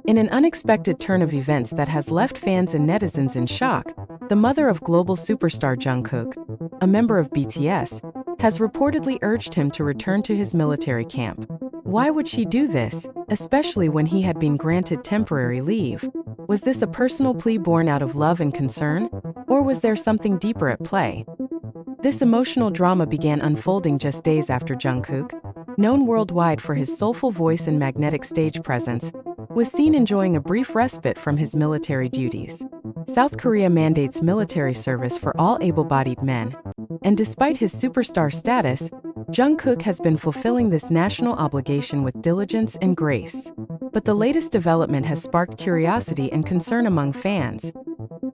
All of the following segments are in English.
In an unexpected turn of events that has left fans and netizens in shock, the mother of global superstar Jungkook, a member of BTS, has reportedly urged him to return to his military camp. Why would she do this, especially when he had been granted temporary leave? Was this a personal plea born out of love and concern, or was there something deeper at play? This emotional drama began unfolding just days after Jungkook, known worldwide for his soulful voice and magnetic stage presence, was seen enjoying a brief respite from his military duties. South Korea mandates military service for all able-bodied men, and despite his superstar status, Jungkook has been fulfilling this national obligation with diligence and grace. But the latest development has sparked curiosity and concern among fans.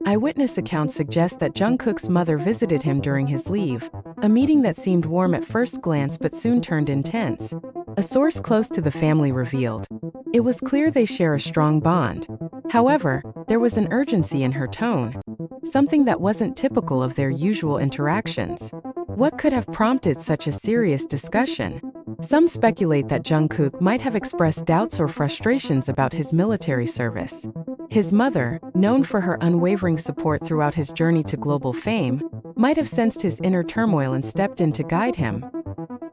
Eyewitness accounts suggest that Jungkook's mother visited him during his leave, a meeting that seemed warm at first glance but soon turned intense. A source close to the family revealed, "It was clear they share a strong bond. However, there was an urgency in her tone, something that wasn't typical of their usual interactions." What could have prompted such a serious discussion? Some speculate that Jungkook might have expressed doubts or frustrations about his military service. His mother, known for her unwavering support throughout his journey to global fame, might have sensed his inner turmoil and stepped in to guide him.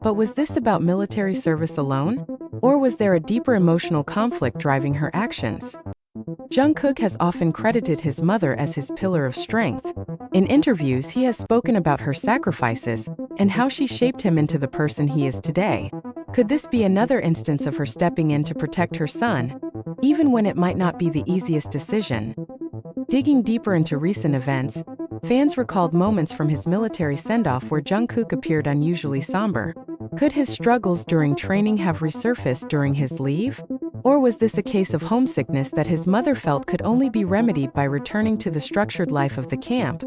But was this about military service alone? Or was there a deeper emotional conflict driving her actions? Jungkook has often credited his mother as his pillar of strength. In interviews, he has spoken about her sacrifices and how she shaped him into the person he is today. Could this be another instance of her stepping in to protect her son, even when it might not be the easiest decision? Digging deeper into recent events, fans recalled moments from his military send-off where Jungkook appeared unusually somber. Could his struggles during training have resurfaced during his leave? Or was this a case of homesickness that his mother felt could only be remedied by returning to the structured life of the camp?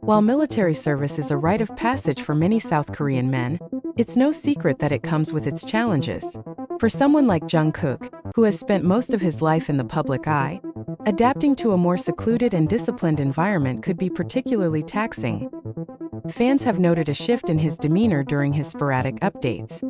While military service is a rite of passage for many South Korean men, it's no secret that it comes with its challenges. For someone like Jungkook, who has spent most of his life in the public eye, adapting to a more secluded and disciplined environment could be particularly taxing. Fans have noted a shift in his demeanor during his sporadic updates.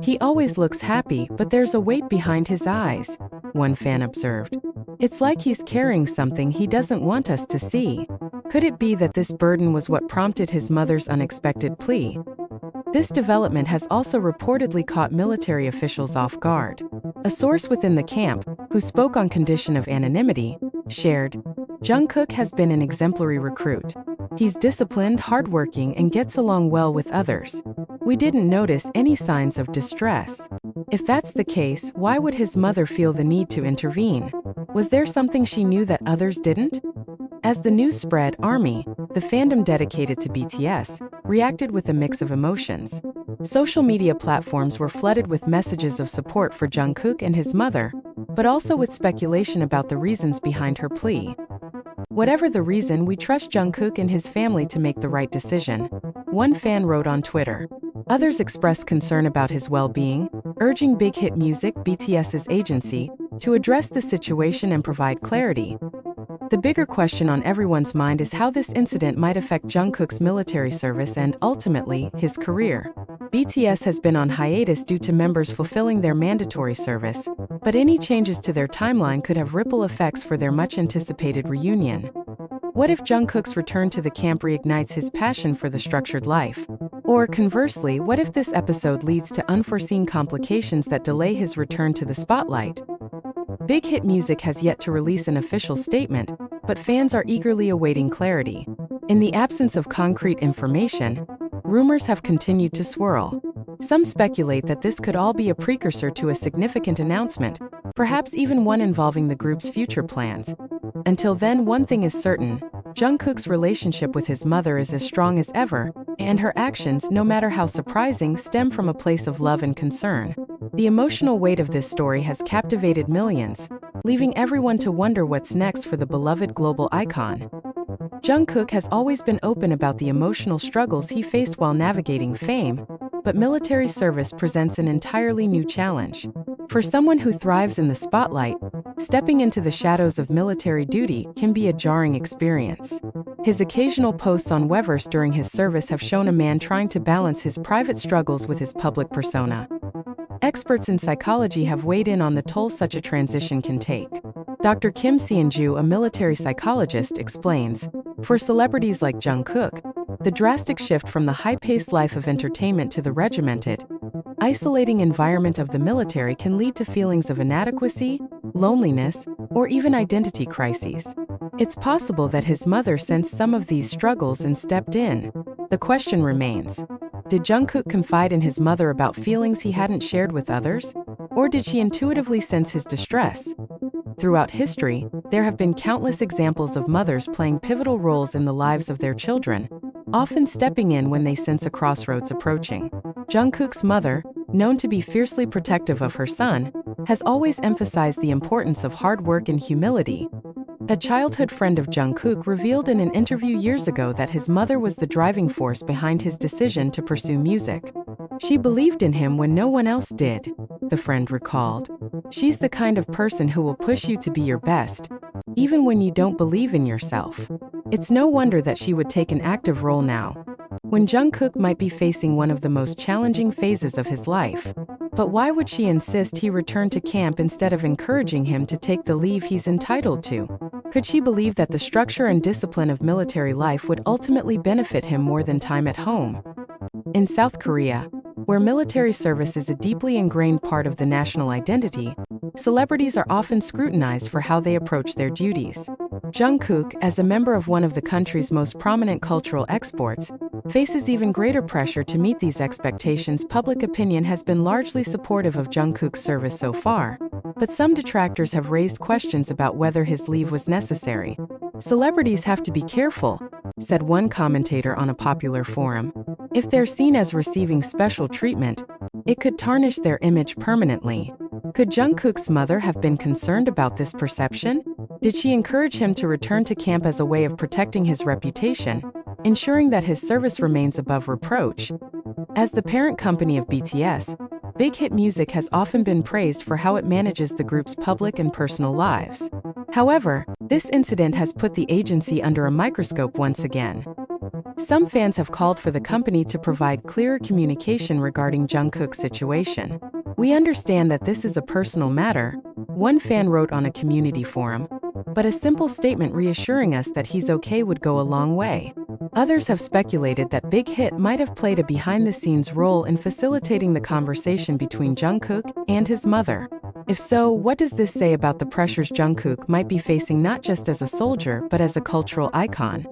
"He always looks happy, but there's a weight behind his eyes," one fan observed. "It's like he's carrying something he doesn't want us to see." Could it be that this burden was what prompted his mother's unexpected plea? This development has also reportedly caught military officials off guard. A source within the camp, who spoke on condition of anonymity, shared, "Jungkook has been an exemplary recruit. He's disciplined, hardworking, and gets along well with others. We didn't notice any signs of distress." If that's the case, why would his mother feel the need to intervene? Was there something she knew that others didn't? As the news spread, ARMY, the fandom dedicated to BTS, reacted with a mix of emotions. Social media platforms were flooded with messages of support for Jungkook and his mother, but also with speculation about the reasons behind her plea. "Whatever the reason, we trust Jungkook and his family to make the right decision," one fan wrote on Twitter. Others expressed concern about his well-being, urging Big Hit Music, BTS's agency, to address the situation and provide clarity. The bigger question on everyone's mind is how this incident might affect Jungkook's military service and, ultimately, his career. BTS has been on hiatus due to members fulfilling their mandatory service, but any changes to their timeline could have ripple effects for their much-anticipated reunion. What if Jungkook's return to the camp reignites his passion for the structured life? Or conversely, what if this episode leads to unforeseen complications that delay his return to the spotlight? Big Hit Music has yet to release an official statement, but fans are eagerly awaiting clarity. In the absence of concrete information, rumors have continued to swirl. Some speculate that this could all be a precursor to a significant announcement, perhaps even one involving the group's future plans. Until then, one thing is certain: Jungkook's relationship with his mother is as strong as ever, and her actions, no matter how surprising, stem from a place of love and concern. The emotional weight of this story has captivated millions, leaving everyone to wonder what's next for the beloved global icon. Jungkook has always been open about the emotional struggles he faced while navigating fame, but military service presents an entirely new challenge. For someone who thrives in the spotlight, stepping into the shadows of military duty can be a jarring experience. His occasional posts on Weverse during his service have shown a man trying to balance his private struggles with his public persona. Experts in psychology have weighed in on the toll such a transition can take. Dr. Kim Seon-ju, a military psychologist, explains, for celebrities like Jungkook, the drastic shift from the high-paced life of entertainment to the regimented, isolating environment of the military can lead to feelings of inadequacy, loneliness, or even identity crises. It's possible that his mother sensed some of these struggles and stepped in. The question remains, did Jungkook confide in his mother about feelings he hadn't shared with others? Or did she intuitively sense his distress? Throughout history, there have been countless examples of mothers playing pivotal roles in the lives of their children, often stepping in when they sense a crossroads approaching. Jungkook's mother, known to be fiercely protective of her son, has always emphasized the importance of hard work and humility. A childhood friend of Jungkook revealed in an interview years ago that his mother was the driving force behind his decision to pursue music. She believed in him when no one else did, the friend recalled. She's the kind of person who will push you to be your best, even when you don't believe in yourself. It's no wonder that she would take an active role now, when Jungkook might be facing one of the most challenging phases of his life. But why would she insist he return to camp instead of encouraging him to take the leave he's entitled to? Could she believe that the structure and discipline of military life would ultimately benefit him more than time at home? In South Korea, where military service is a deeply ingrained part of the national identity, celebrities are often scrutinized for how they approach their duties. Jungkook, as a member of one of the country's most prominent cultural exports, faces even greater pressure to meet these expectations. Public opinion has been largely supportive of Jungkook's service so far, but some detractors have raised questions about whether his leave was necessary. Celebrities have to be careful, said one commentator on a popular forum. If they're seen as receiving special treatment, it could tarnish their image permanently. Could Jungkook's mother have been concerned about this perception? Did she encourage him to return to camp as a way of protecting his reputation, ensuring that his service remains above reproach? As the parent company of BTS, Big Hit Music has often been praised for how it manages the group's public and personal lives. However, this incident has put the agency under a microscope once again. Some fans have called for the company to provide clearer communication regarding Jungkook's situation. We understand that this is a personal matter, one fan wrote on a community forum, but a simple statement reassuring us that he's okay would go a long way. Others have speculated that Big Hit might have played a behind-the-scenes role in facilitating the conversation between Jungkook and his mother. If so, what does this say about the pressures Jungkook might be facing not just as a soldier but as a cultural icon?